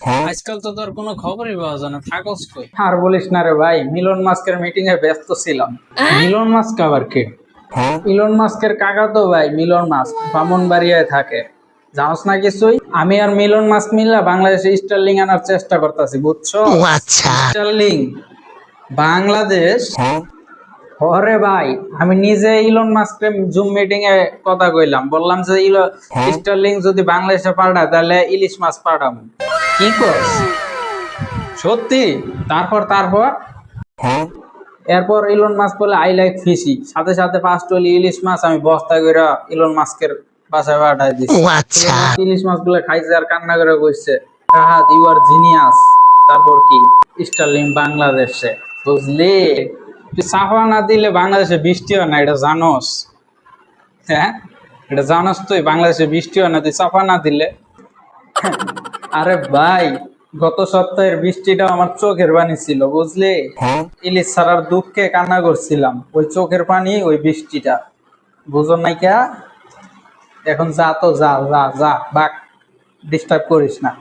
আজকাল তো তোর কোনো খবরই পাওয়া যায় না, থাকস কই? আর বলিস না রে ভাই, মিলন মাস্কের মিটিং এ ব্যস্ত ছিলাম। মিলন মাস্ক আবার কে? ইলন মাস্কের কাকা তো ভাই মিলন মাস্ক ব্রাহ্মণবাড়িয়ায় থাকে। জানোস না কিছুই? আমি আর মিলন মাস্ক মিল্লা বাংলাদেশে স্টারলিং আনার চেষ্টা করতেছি, বুঝছো? স্টারলিং বাংলাদেশ। ওরে ভাই, আমি নিজে ইলন মাস্কের জুম মিটিং এ কথা কইলাম, বললাম যে স্টারলিং যদি বাংলাদেশে পাঠায় তাহলে ইলিশ মাছ পাঠাবো। কি করছ? সত্যি? তারপর তারপর এরপর ইলন মাস্ক বলে আই লাইক ফিশি, সাথে সাথে 5 টলি ইলিশ মাছ আমি বস্তা করে ইলন মাস্কের বাসায় পাঠায় দিচ্ছি। ইলিশ মাছ গুলো খাইছে আর কান্না করে কইছে, রাহাত ইউ আর জিনিয়াস। তারপর কি, স্টারলিং বাংলাদেশে, বুঝলি? তুই সাফা না দিলে বাংলাদেশে বৃষ্টি হয় না, এটা জানোস? হ্যাঁ, এটা জানোস? তুই বাংলাদেশে বৃষ্টি হয় না তুই সাফা না দিলে? আরে ভাই, গত সপ্তাহের বৃষ্টিটা আমার চোখের পানি ছিল, বুঝলি? ইলিশ ছাড়ার দুঃখে কান্না করছিলাম, ওই চোখের পানি ওই বৃষ্টিটা। বুঝো নাই কে? এখন যা তো যা যা যা, বাক, ডিস্টার্ব করিস না।